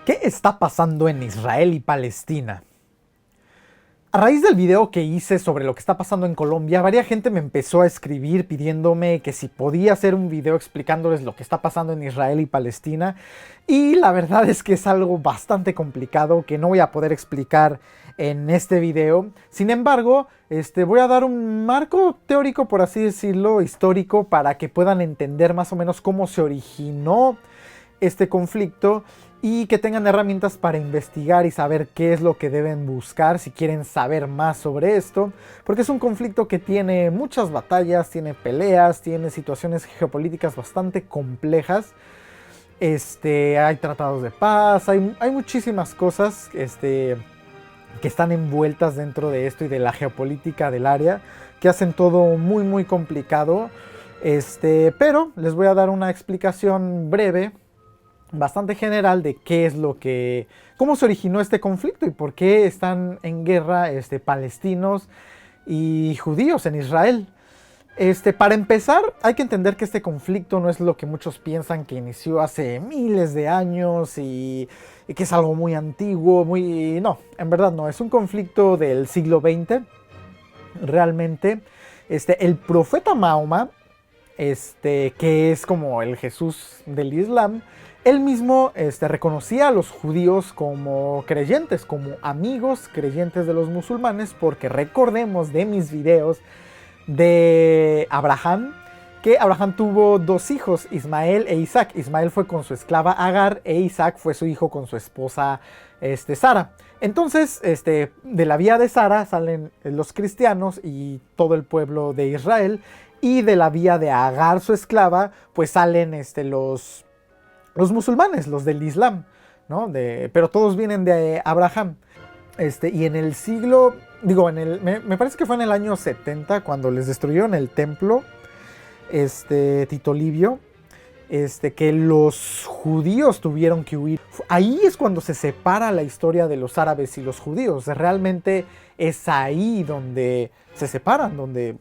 ¿Qué está pasando en Israel y Palestina? A raíz del video que hice sobre lo que está pasando en Colombia, varias gente me empezó a escribir pidiéndome que si podía hacer un video explicándoles lo que está pasando en Israel y Palestina. Y la verdad es que es algo bastante complicado que no voy a poder explicar en este video. Sin embargo, voy a dar un marco teórico, por así decirlo, histórico, para que puedan entender más o menos cómo se originó este conflicto y que tengan herramientas para investigar y saber qué es lo que deben buscar si quieren saber más sobre esto, porque es un conflicto que tiene muchas batallas, tiene peleas, tiene situaciones geopolíticas bastante complejas. Hay tratados de paz, hay muchísimas cosas que están envueltas dentro de esto y de la geopolítica del área, que hacen todo muy muy complicado. Pero les voy a dar una explicación breve, bastante general, de qué es cómo se originó este conflicto y por qué están en guerra palestinos y judíos en Israel. Para empezar, hay que entender que este conflicto no es lo que muchos piensan, que inició hace miles de años y que es algo muy antiguo, No, en verdad no, es un conflicto del siglo XX, realmente. El profeta Mahoma, que es como el Jesús del Islam, él mismo reconocía a los judíos como creyentes, como amigos creyentes de los musulmanes, porque recordemos de mis videos de Abraham, que Abraham tuvo dos hijos, Ismael e Isaac. Ismael fue con su esclava Agar e Isaac fue su hijo con su esposa Sara. Entonces, de la vía de Sara salen los cristianos y todo el pueblo de Israel, y de la vía de Agar, su esclava, pues salen los musulmanes, los del Islam, ¿no? Pero todos vienen de Abraham. Y en el siglo, me parece que fue en el año 70, cuando les destruyeron el templo, Tito Livio, que los judíos tuvieron que huir. Ahí es cuando se separa la historia de los árabes y los judíos. Realmente es ahí donde se separan, donde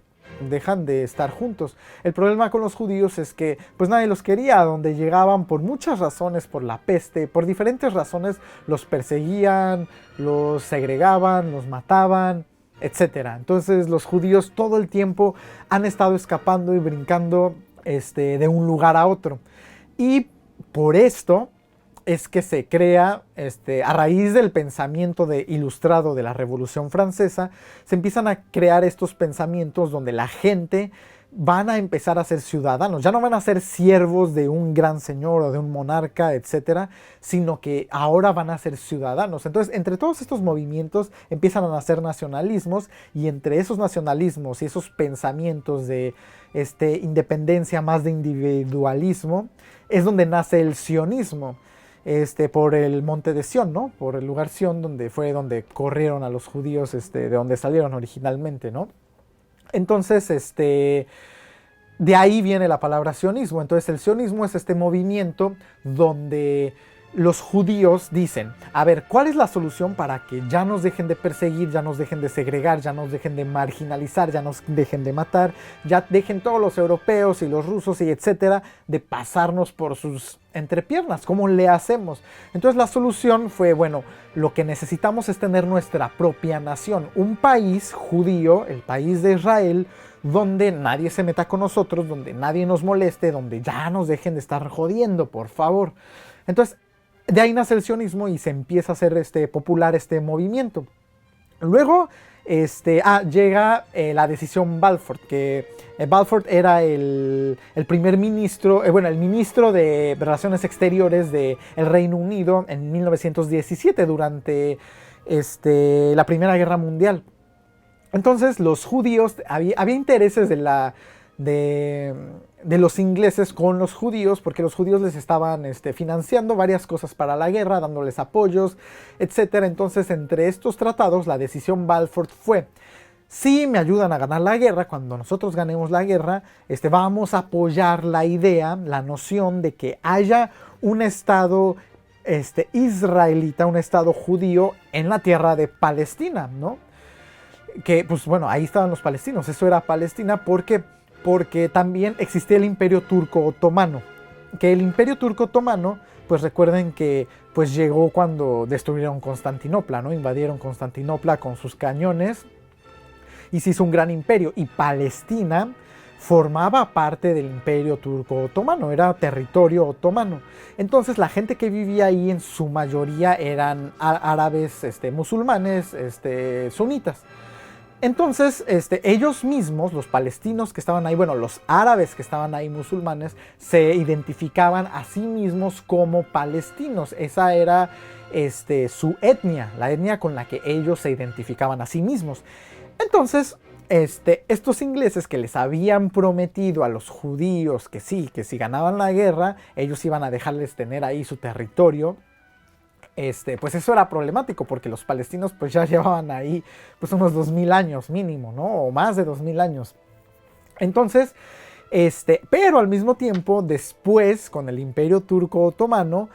dejan de estar juntos. El problema con los judíos es que pues nadie los quería, donde llegaban por muchas razones, por la peste, por diferentes razones, los perseguían, los segregaban, los mataban, etcétera. Entonces los judíos todo el tiempo han estado escapando y brincando de un lugar a otro. Y por esto es que se crea, a raíz del pensamiento ilustrado de la Revolución Francesa, se empiezan a crear estos pensamientos donde la gente van a empezar a ser ciudadanos. Ya no van a ser siervos de un gran señor o de un monarca, etcétera, sino que ahora van a ser ciudadanos. Entonces, entre todos estos movimientos empiezan a nacer nacionalismos, y entre esos nacionalismos y esos pensamientos de independencia, más de individualismo, es donde nace el sionismo. Por el monte de Sión, ¿no? Por el lugar Sión, donde fue donde corrieron a los judíos, de donde salieron originalmente, ¿no? Entonces, de ahí viene la palabra sionismo. Entonces, el sionismo es este movimiento donde los judíos dicen, a ver, ¿cuál es la solución para que ya nos dejen de perseguir, ya nos dejen de segregar, ya nos dejen de marginalizar, ya nos dejen de matar, ya dejen todos los europeos y los rusos y etcétera de pasarnos por sus entrepiernas? ¿Cómo le hacemos? Entonces la solución fue, bueno, lo que necesitamos es tener nuestra propia nación, un país judío, el país de Israel, donde nadie se meta con nosotros, donde nadie nos moleste, donde ya nos dejen de estar jodiendo, por favor. Entonces, de ahí nace el sionismo y se empieza a hacer popular este movimiento. Luego llega la decisión Balfour, que Balfour era el primer ministro, el ministro de Relaciones Exteriores del Reino Unido en 1917, durante la Primera Guerra Mundial. Entonces los judíos, había intereses de los ingleses con los judíos, porque los judíos les estaban financiando varias cosas para la guerra, dándoles apoyos, etc. Entonces, entre estos tratados, la decisión Balfour fue: si me ayudan a ganar la guerra, cuando nosotros ganemos la guerra, vamos a apoyar la idea, la noción de que haya un estado israelita, un estado judío en la tierra de Palestina, ¿no? Que, pues bueno, ahí estaban los palestinos, eso era Palestina, porque también existía el Imperio Turco Otomano, que el Imperio Turco Otomano, pues recuerden que pues llegó cuando destruyeron Constantinopla, ¿no? Invadieron Constantinopla con sus cañones y se hizo un gran imperio. Y Palestina formaba parte del imperio turco otomano, era territorio otomano. Entonces la gente que vivía ahí en su mayoría eran árabes, musulmanes, sunitas. Entonces, ellos mismos, los palestinos que estaban ahí, bueno, los árabes que estaban ahí musulmanes, se identificaban a sí mismos como palestinos. Esa era su etnia, la etnia con la que ellos se identificaban a sí mismos. Entonces, estos ingleses que les habían prometido a los judíos que sí, que si ganaban la guerra, ellos iban a dejarles tener ahí su territorio. Pues eso era problemático porque los palestinos pues ya llevaban ahí pues unos 2000 años mínimo, ¿no? O más de 2000 años. Entonces, pero al mismo tiempo, después con el Imperio Turco Otomano,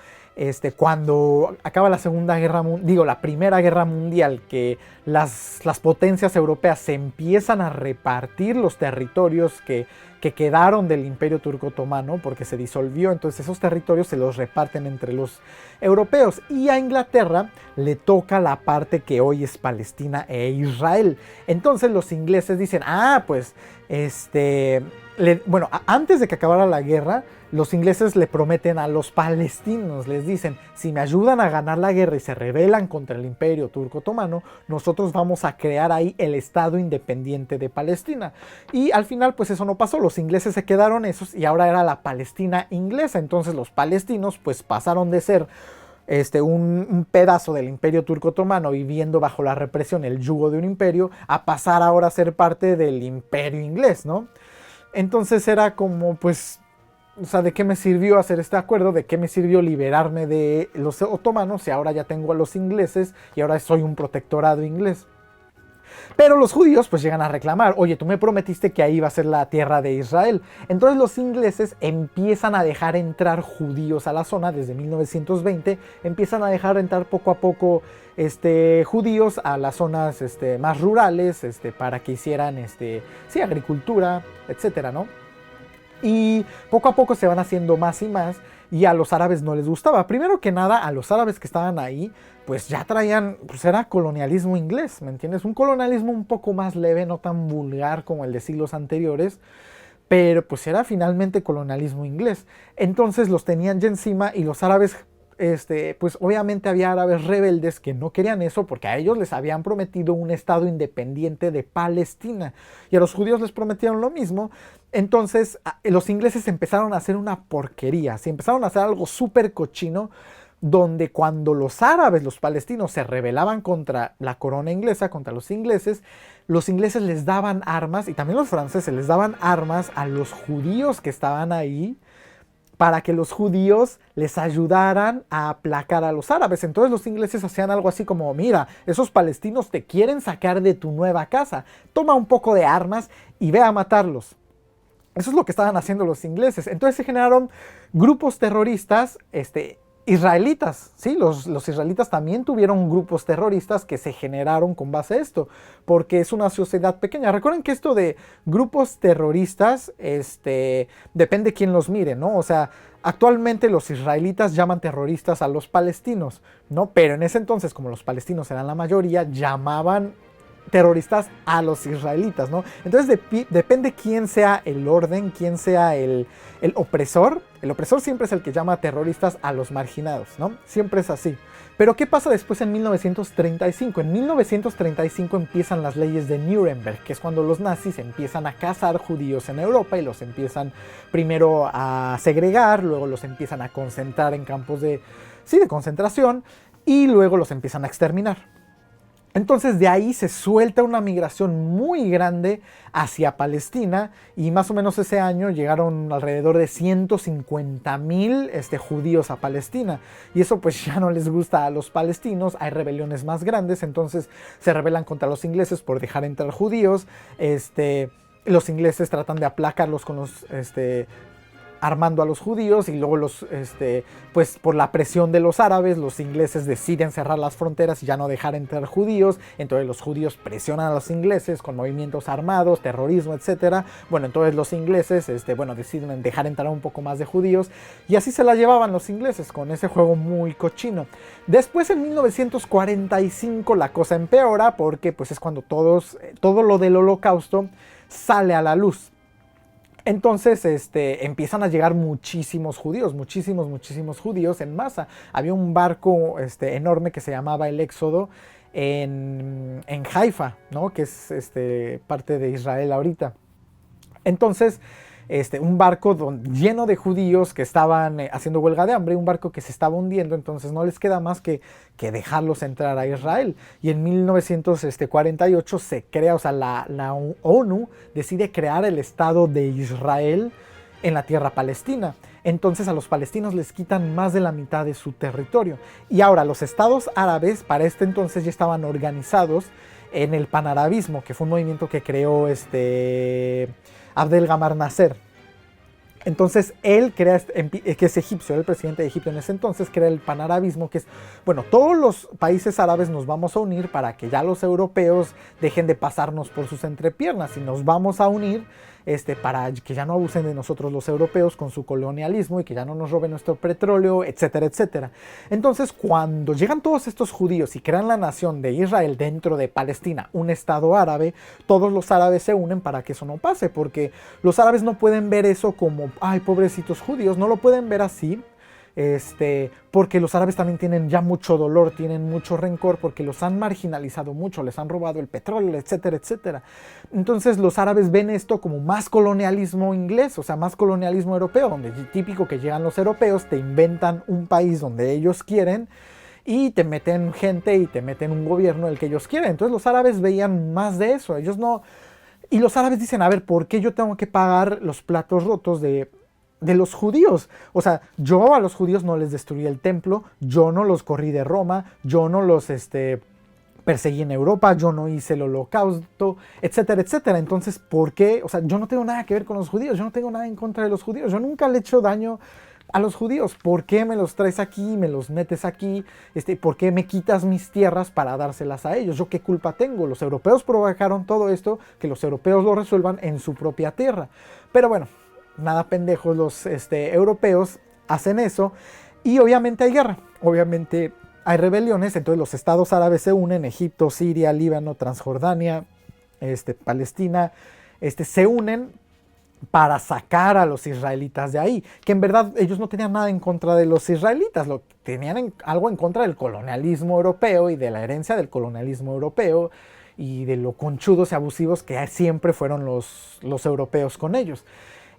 cuando acaba la la Primera Guerra Mundial, que las potencias europeas se empiezan a repartir los territorios que quedaron del Imperio Turco Otomano, porque se disolvió, entonces esos territorios se los reparten entre los europeos, y a Inglaterra le toca la parte que hoy es Palestina e Israel. Entonces los ingleses dicen, pues, antes de que acabara la guerra, los ingleses le prometen a los palestinos, les dicen, si me ayudan a ganar la guerra y se rebelan contra el Imperio Turco Otomano, nosotros vamos a crear ahí el Estado independiente de Palestina. Y al final pues eso no pasó, los ingleses se quedaron esos y ahora era la Palestina inglesa. Entonces los palestinos pues pasaron de ser un pedazo del Imperio Turco Otomano viviendo bajo la represión, el yugo de un imperio, a pasar ahora a ser parte del Imperio inglés, ¿no? Entonces era como, pues, o sea, ¿de qué me sirvió hacer este acuerdo? ¿De qué me sirvió liberarme de los otomanos si ahora ya tengo a los ingleses y ahora soy un protectorado inglés? Pero los judíos pues llegan a reclamar, oye, tú me prometiste que ahí iba a ser la tierra de Israel. Entonces los ingleses empiezan a dejar entrar judíos a la zona desde 1920, empiezan a dejar entrar poco a poco judíos a las zonas más rurales para que hicieran agricultura, etcétera, ¿no? Y poco a poco se van haciendo más y más, y a los árabes no les gustaba. Primero que nada, a los árabes que estaban ahí, pues ya traían, pues era colonialismo inglés, ¿me entiendes? Un colonialismo un poco más leve, no tan vulgar como el de siglos anteriores, pero pues era finalmente colonialismo inglés. Entonces los tenían ya encima, y los árabes, pues obviamente había árabes rebeldes que no querían eso porque a ellos les habían prometido un estado independiente de Palestina y a los judíos les prometieron lo mismo. Entonces los ingleses empezaron a hacer una porquería, se empezaron a hacer algo súper cochino, donde cuando los árabes, los palestinos, se rebelaban contra la corona inglesa, contra los ingleses les daban armas, y también los franceses les daban armas a los judíos que estaban ahí, para que los judíos les ayudaran a aplacar a los árabes. Entonces los ingleses hacían algo así como, mira, esos palestinos te quieren sacar de tu nueva casa, toma un poco de armas y ve a matarlos. Eso es lo que estaban haciendo los ingleses. Entonces se generaron grupos terroristas israelitas, ¿sí? Los israelitas también tuvieron grupos terroristas que se generaron con base a esto, porque es una sociedad pequeña. Recuerden que esto de grupos terroristas, depende quién los mire, ¿no? O sea, actualmente los israelitas llaman terroristas a los palestinos, ¿no? Pero en ese entonces, como los palestinos eran la mayoría, llamaban terroristas a los israelitas, ¿no? Entonces depende quién sea el orden, quién sea el opresor. El opresor siempre es el que llama terroristas a los marginados, ¿no? Siempre es así. Pero ¿qué pasa después en 1935? En 1935 empiezan las leyes de Nuremberg, que es cuando los nazis empiezan a cazar judíos en Europa y los empiezan primero a segregar, luego los empiezan a concentrar en campos de concentración, y luego los empiezan a exterminar. Entonces de ahí se suelta una migración muy grande hacia Palestina, y más o menos ese año llegaron alrededor de 150,000 judíos a Palestina, y eso pues ya no les gusta a los palestinos. Hay rebeliones más grandes, entonces se rebelan contra los ingleses por dejar entrar judíos. Los ingleses tratan de aplacarlos con los armando a los judíos, y luego pues por la presión de los árabes, los ingleses deciden cerrar las fronteras y ya no dejar entrar judíos. Entonces los judíos presionan a los ingleses con movimientos armados, terrorismo, etcétera. Bueno, entonces los ingleses, deciden dejar entrar un poco más de judíos, y así se la llevaban los ingleses con ese juego muy cochino. Después, en 1945, la cosa empeora, porque pues es cuando todo lo del Holocausto sale a la luz. Entonces empiezan a llegar muchísimos judíos en masa. Había un barco enorme que se llamaba el Éxodo en Haifa, ¿no? Que es parte de Israel ahorita. Entonces, un barco lleno de judíos que estaban haciendo huelga de hambre, un barco que se estaba hundiendo, entonces no les queda más que dejarlos entrar a Israel. Y en 1948 se crea, o sea, la ONU decide crear el Estado de Israel en la tierra palestina. Entonces a los palestinos les quitan más de la mitad de su territorio. Y ahora los estados árabes para este entonces ya estaban organizados en el panarabismo, que fue un movimiento que creó Abdel Gamal Nasser. Entonces él crea, que es egipcio, el presidente de Egipto en ese entonces, crea el panarabismo, que es, bueno, todos los países árabes nos vamos a unir para que ya los europeos dejen de pasarnos por sus entrepiernas, y nos vamos a unir para que ya no abusen de nosotros los europeos con su colonialismo y que ya no nos roben nuestro petróleo, etcétera, etcétera. Entonces, cuando llegan todos estos judíos y crean la nación de Israel dentro de Palestina, un estado árabe, todos los árabes se unen para que eso no pase, porque los árabes no pueden ver eso como, ay, pobrecitos judíos, no lo pueden ver así. Porque los árabes también tienen ya mucho dolor, tienen mucho rencor, porque los han marginalizado mucho, les han robado el petróleo, etcétera, etcétera. Entonces los árabes ven esto como más colonialismo inglés, o sea, más colonialismo europeo, donde es típico que llegan los europeos, te inventan un país donde ellos quieren y te meten gente y te meten un gobierno el que ellos quieren. Entonces los árabes veían más de eso, ellos no. Y los árabes dicen, a ver, ¿por qué yo tengo que pagar los platos rotos de los judíos? O sea, yo a los judíos no les destruí el templo, yo no los corrí de Roma, yo no los perseguí en Europa, yo no hice el holocausto, etcétera, etcétera. Entonces, ¿por qué? O sea, yo no tengo nada que ver con los judíos, yo no tengo nada en contra de los judíos, yo nunca le he hecho daño a los judíos. ¿Por qué me los traes aquí, me los metes aquí? ¿Por qué me quitas mis tierras para dárselas a ellos? ¿Yo qué culpa tengo? Los europeos provocaron todo esto, que los europeos lo resuelvan en su propia tierra. Pero bueno, nada pendejos los europeos, hacen eso, y obviamente hay guerra, obviamente hay rebeliones. Entonces los estados árabes se unen, Egipto, Siria, Líbano, Transjordania, Palestina, se unen para sacar a los israelitas de ahí, que en verdad ellos no tenían nada en contra de los israelitas, tenían algo en contra del colonialismo europeo y de la herencia del colonialismo europeo y de lo conchudos y abusivos que siempre fueron los europeos con ellos.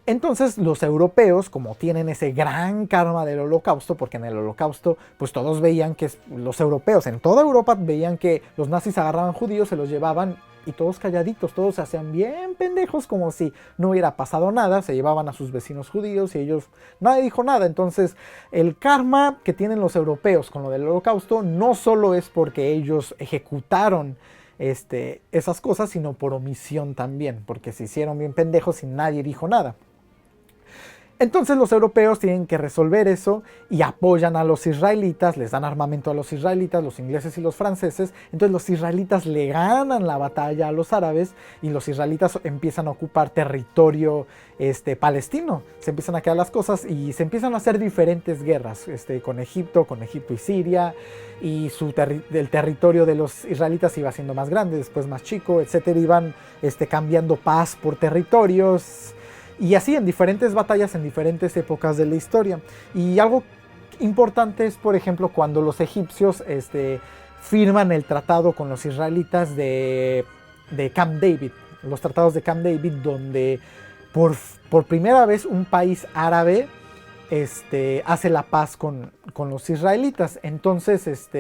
Entonces los europeos, como tienen ese gran karma del holocausto, porque en el holocausto pues todos veían que los europeos en toda Europa veían que los nazis agarraban judíos, se los llevaban, y todos calladitos, todos se hacían bien pendejos como si no hubiera pasado nada, se llevaban a sus vecinos judíos y ellos, nadie dijo nada. Entonces el karma que tienen los europeos con lo del holocausto no solo es porque ellos ejecutaron esas cosas, sino por omisión también, porque se hicieron bien pendejos y nadie dijo nada. Entonces los europeos tienen que resolver eso y apoyan a los israelitas, les dan armamento a los israelitas, los ingleses y los franceses. Entonces los israelitas le ganan la batalla a los árabes y los israelitas empiezan a ocupar territorio palestino. Se empiezan a quedar las cosas y se empiezan a hacer diferentes guerras con Egipto y Siria, y el territorio de los israelitas iba siendo más grande, después más chico, etcétera. Iban cambiando paz por territorios. Y así en diferentes batallas, en diferentes épocas de la historia. Y algo importante es, por ejemplo, cuando los egipcios firman el tratado con los israelitas de Camp David. Los tratados de Camp David, donde por primera vez un país árabe hace la paz con los israelitas. Entonces,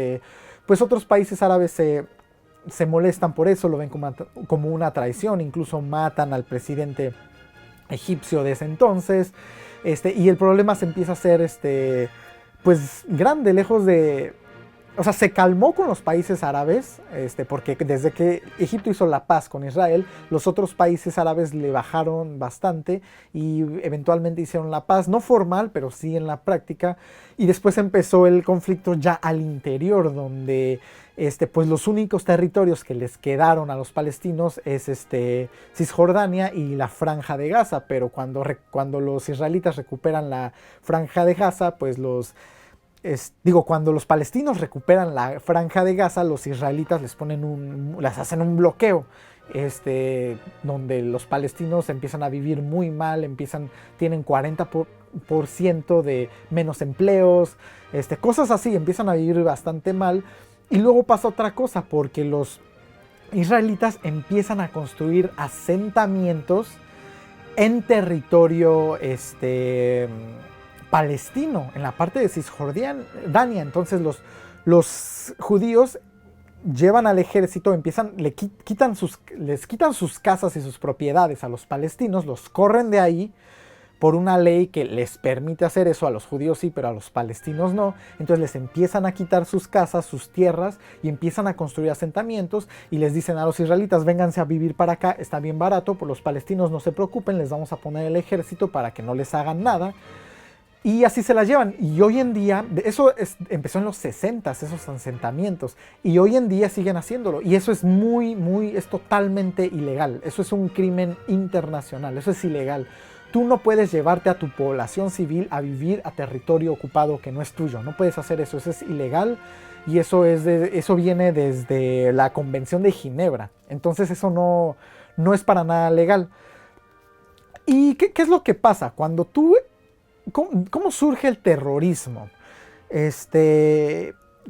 pues otros países árabes se molestan por eso, lo ven como una traición, incluso matan al presidente egipcio de ese entonces, y el problema se empieza a hacer pues grande, lejos de o sea, se calmó con los países árabes, porque desde que Egipto hizo la paz con Israel, los otros países árabes le bajaron bastante y eventualmente hicieron la paz, no formal, pero sí en la práctica. Y después empezó el conflicto ya al interior, donde pues los únicos territorios que les quedaron a los palestinos es Cisjordania y la Franja de Gaza. Pero cuando los israelitas recuperan la Franja de Gaza, pues cuando los palestinos recuperan la Franja de Gaza, los israelitas les hacen un bloqueo, donde los palestinos empiezan a vivir muy mal, tienen 40% de menos empleos, cosas así, empiezan a vivir bastante mal. Y luego pasa otra cosa, porque los israelitas empiezan a construir asentamientos en territorio palestino, en la parte de Cisjordania. Entonces los judíos llevan al ejército, les quitan sus casas y sus propiedades a los palestinos, los corren de ahí por una ley que les permite hacer eso. A los judíos sí, pero a los palestinos no. Entonces les empiezan a quitar sus casas, sus tierras, y empiezan a construir asentamientos, y les dicen a los israelitas: vénganse a vivir para acá, está bien barato, por los palestinos no se preocupen, les vamos a poner el ejército para que no les hagan nada. Y así se las llevan. Y hoy en día, empezó en los 60, esos asentamientos. Y hoy en día siguen haciéndolo. Y eso es es totalmente ilegal. Eso es un crimen internacional. Eso es ilegal. Tú no puedes llevarte a tu población civil a vivir a territorio ocupado que no es tuyo. No puedes hacer eso. Eso es ilegal. Y eso viene desde la Convención de Ginebra. Entonces eso no es para nada legal. ¿Y qué es lo que pasa? Cuando tú... ¿Cómo surge el terrorismo?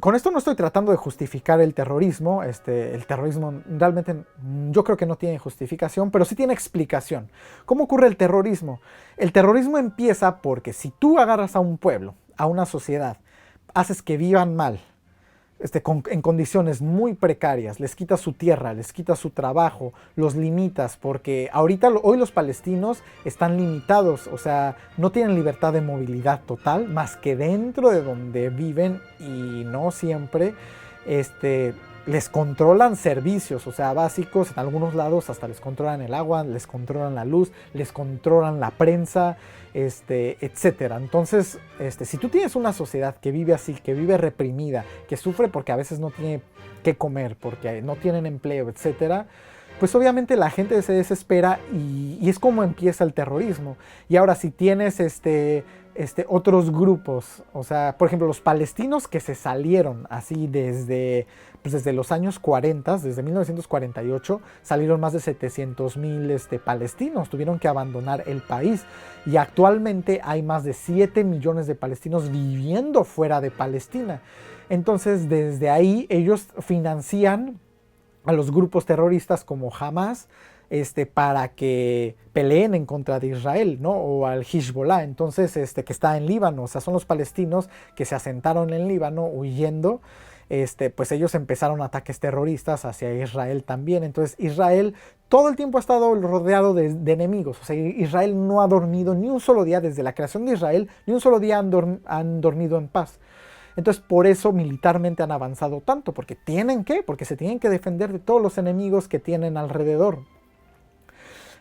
Con esto no estoy tratando de justificar el terrorismo. El terrorismo realmente yo creo que no tiene justificación, pero sí tiene explicación. ¿Cómo ocurre el terrorismo? El terrorismo empieza porque si tú agarras a un pueblo, a una sociedad, haces que vivan mal, en condiciones muy precarias, les quitas su tierra, les quitas su trabajo, los limitas, porque hoy los palestinos están limitados, o sea, no tienen libertad de movilidad total, más que dentro de donde viven, y no siempre les controlan servicios, o sea, básicos. En algunos lados hasta les controlan el agua, les controlan la luz, les controlan la prensa, etcétera. Entonces, si tú tienes una sociedad que vive así, que vive reprimida, que sufre porque a veces no tiene qué comer, porque no tienen empleo, etcétera, pues obviamente la gente se desespera, y es como empieza el terrorismo. Y ahora, si tienes otros grupos, o sea, por ejemplo, los palestinos que se salieron así desde los años 40, desde 1948, salieron más de 700,000 palestinos, tuvieron que abandonar el país, y actualmente hay más de 7 millones de palestinos viviendo fuera de Palestina. Entonces, desde ahí ellos financian a los grupos terroristas como Hamas, para que peleen en contra de Israel, ¿no? O al Hezbollah, entonces, que está en Líbano. O sea, son los palestinos que se asentaron en Líbano huyendo. Pues ellos empezaron ataques terroristas hacia Israel también. Entonces Israel todo el tiempo ha estado rodeado de enemigos. O sea, Israel no ha dormido ni un solo día desde la creación de Israel, ni un solo día han dormido en paz. Entonces, por eso militarmente han avanzado tanto, porque porque se tienen que defender de todos los enemigos que tienen alrededor.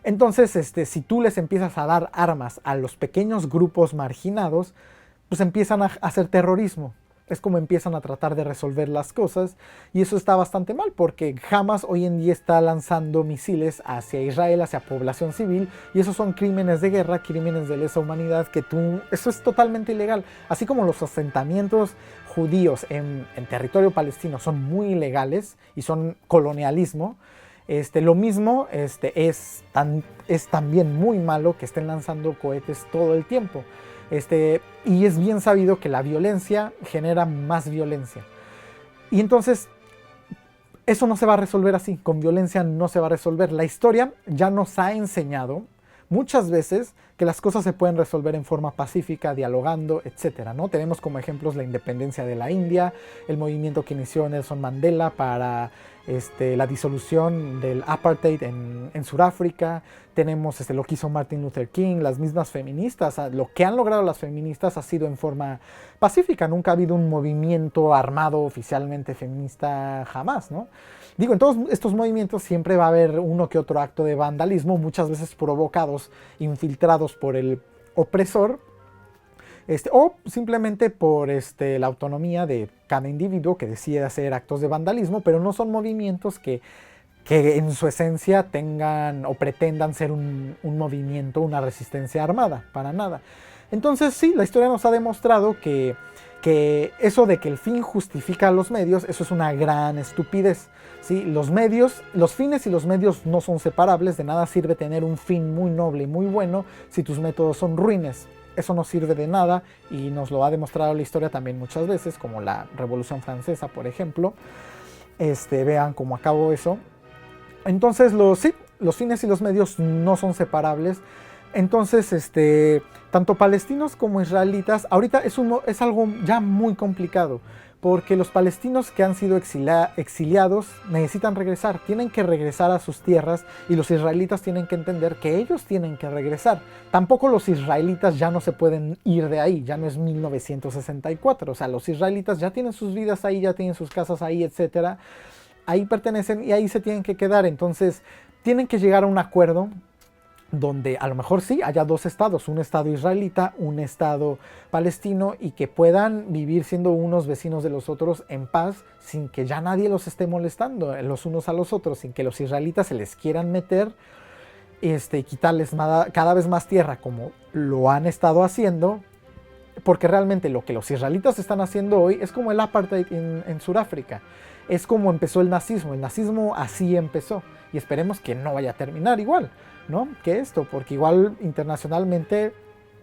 Entonces, si tú les empiezas a dar armas a los pequeños grupos marginados, pues empiezan a hacer terrorismo. Es como empiezan a tratar de resolver las cosas, y eso está bastante mal, porque Hamas hoy en día está lanzando misiles hacia Israel, hacia población civil, y esos son crímenes de guerra, crímenes de lesa humanidad, eso es totalmente ilegal. Así como los asentamientos judíos en territorio palestino son muy ilegales y son colonialismo, lo mismo es también muy malo que estén lanzando cohetes todo el tiempo. Y es bien sabido que la violencia genera más violencia. Y entonces, eso no se va a resolver así. Con violencia no se va a resolver. La historia ya nos ha enseñado muchas veces que las cosas se pueden resolver en forma pacífica, dialogando, etcétera, ¿no? Tenemos como ejemplos la independencia de la India, el movimiento que inició Nelson Mandela para la disolución del apartheid en Sudáfrica. Tenemos lo que hizo Martin Luther King, las mismas feministas. Lo que han logrado las feministas ha sido en forma pacífica. Nunca ha habido un movimiento armado oficialmente feminista jamás, ¿no? Digo, en todos estos movimientos siempre va a haber uno que otro acto de vandalismo, muchas veces provocados, infiltrados por el opresor, o simplemente por la autonomía de cada individuo que decide hacer actos de vandalismo, pero no son movimientos que en su esencia tengan o pretendan ser un movimiento, una resistencia armada, para nada. Entonces sí, la historia nos ha demostrado que eso de que el fin justifica los medios, eso es una gran estupidez. ¿Sí? Los fines y los medios no son separables. De nada sirve tener un fin muy noble y muy bueno si tus métodos son ruines. Eso no sirve de nada y nos lo ha demostrado la historia también muchas veces, como la Revolución Francesa, por ejemplo. Vean cómo acabó eso. Entonces, los fines y los medios no son separables. Entonces, tanto palestinos como israelitas, ahorita es algo ya muy complicado, porque los palestinos que han sido exiliados necesitan regresar, tienen que regresar a sus tierras, y los israelitas tienen que entender que ellos tienen que regresar. Tampoco los israelitas ya no se pueden ir de ahí, ya no es 1964, o sea, los israelitas ya tienen sus vidas ahí, ya tienen sus casas ahí, etcétera. Ahí pertenecen y ahí se tienen que quedar. Entonces tienen que llegar a un acuerdo donde a lo mejor sí haya dos estados, un estado israelita, un estado palestino, y que puedan vivir siendo unos vecinos de los otros en paz, sin que ya nadie los esté molestando los unos a los otros, sin que los israelitas se les quieran meter y quitarles cada vez más tierra como lo han estado haciendo. Porque realmente lo que los israelitas están haciendo hoy es como el apartheid en Sudáfrica. Es como empezó el nazismo. El nazismo así empezó. Y esperemos que no vaya a terminar igual, ¿no? Que esto. Porque igual internacionalmente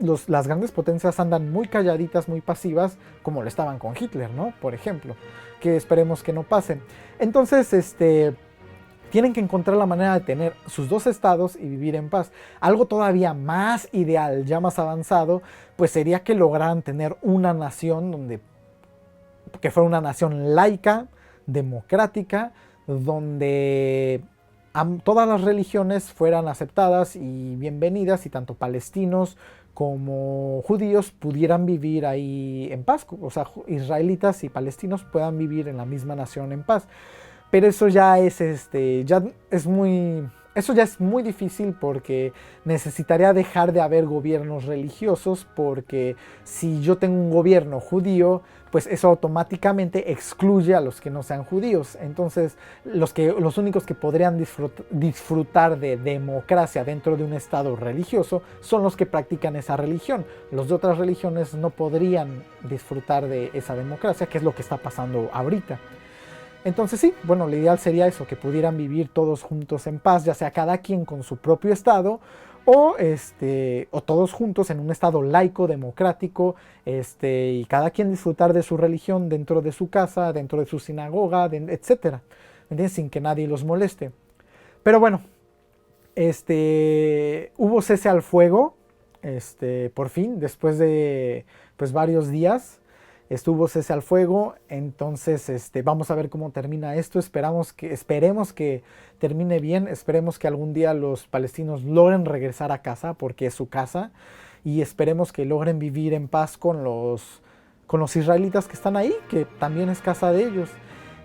las grandes potencias andan muy calladitas, muy pasivas, como lo estaban con Hitler, ¿no? Por ejemplo. Que esperemos que no pasen. Entonces, tienen que encontrar la manera de tener sus dos estados y vivir en paz. Algo todavía más ideal, ya más avanzado, pues sería que lograran tener una nación que fuera una nación laica, democrática, donde todas las religiones fueran aceptadas y bienvenidas, y tanto palestinos como judíos pudieran vivir ahí en paz. O sea, israelitas y palestinos puedan vivir en la misma nación en paz. Pero eso ya es muy difícil, porque necesitaría dejar de haber gobiernos religiosos, porque si yo tengo un gobierno judío, pues eso automáticamente excluye a los que no sean judíos. Entonces, los únicos que podrían disfrutar de democracia dentro de un estado religioso son los que practican esa religión. Los de otras religiones no podrían disfrutar de esa democracia, que es lo que está pasando ahorita. Entonces sí, bueno, lo ideal sería eso, que pudieran vivir todos juntos en paz, ya sea cada quien con su propio estado, o todos juntos en un estado laico, democrático, y cada quien disfrutar de su religión dentro de su casa, dentro de su sinagoga, etcétera, sin que nadie los moleste. Pero bueno, hubo cese al fuego, por fin, después de pues varios días. Estuvo cese al fuego. Entonces vamos a ver cómo termina esto. Esperemos que termine bien. Esperemos que algún día los palestinos logren regresar a casa, porque es su casa, y esperemos que logren vivir en paz con los israelitas que están ahí, que también es casa de ellos.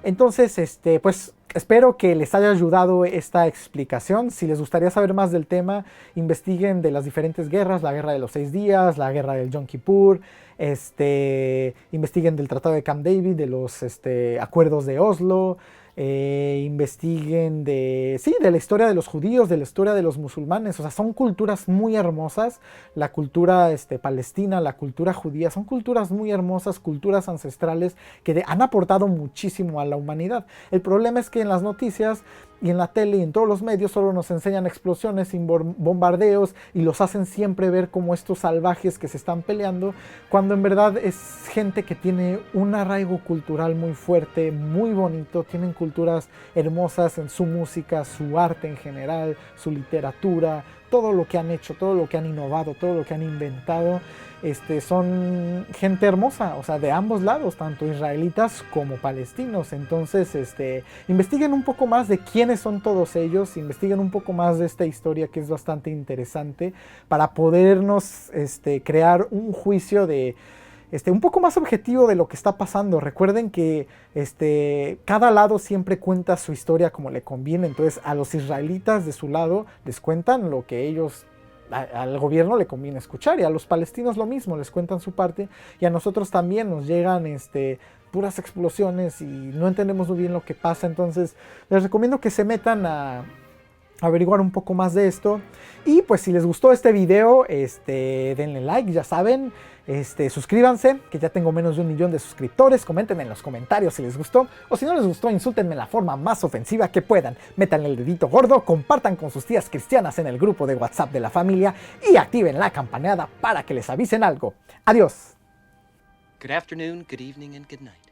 Entonces, pues espero que les haya ayudado esta explicación. Si les gustaría saber más del tema, investiguen de las diferentes guerras, la guerra de los 6 días, la guerra del Yom Kippur, investiguen del Tratado de Camp David, de los acuerdos de Oslo, investiguen de la historia de los judíos, de la historia de los musulmanes. O sea, son culturas muy hermosas. La cultura palestina, la cultura judía, son culturas muy hermosas, culturas ancestrales que han aportado muchísimo a la humanidad. El problema es que en las noticias y en la tele y en todos los medios solo nos enseñan explosiones y bombardeos, y los hacen siempre ver como estos salvajes que se están peleando, cuando en verdad es gente que tiene un arraigo cultural muy fuerte, muy bonito. Tienen culturas hermosas en su música, su arte en general, su literatura, todo lo que han hecho, todo lo que han innovado, todo lo que han inventado. Son gente hermosa, o sea, de ambos lados, tanto israelitas como palestinos. Entonces, investiguen un poco más de quiénes son todos ellos, investiguen un poco más de esta historia que es bastante interesante para podernos crear un juicio de un poco más objetivo de lo que está pasando. Recuerden que cada lado siempre cuenta su historia como le conviene. Entonces a los israelitas de su lado les cuentan lo que ellos al gobierno le conviene escuchar, y a los palestinos lo mismo, les cuentan su parte, y a nosotros también nos llegan puras explosiones y no entendemos muy bien lo que pasa. Entonces les recomiendo que se metan a averiguar un poco más de esto. Y pues si les gustó este video, denle like, ya saben, suscríbanse, que ya tengo menos de 1 millón de suscriptores. Comenten en los comentarios si les gustó, o si no les gustó, insúltenme en la forma más ofensiva que puedan. Métanle el dedito gordo, compartan con sus tías cristianas en el grupo de WhatsApp de la familia y activen la campanada para que les avisen algo. Adiós. Good afternoon, good evening, and good night.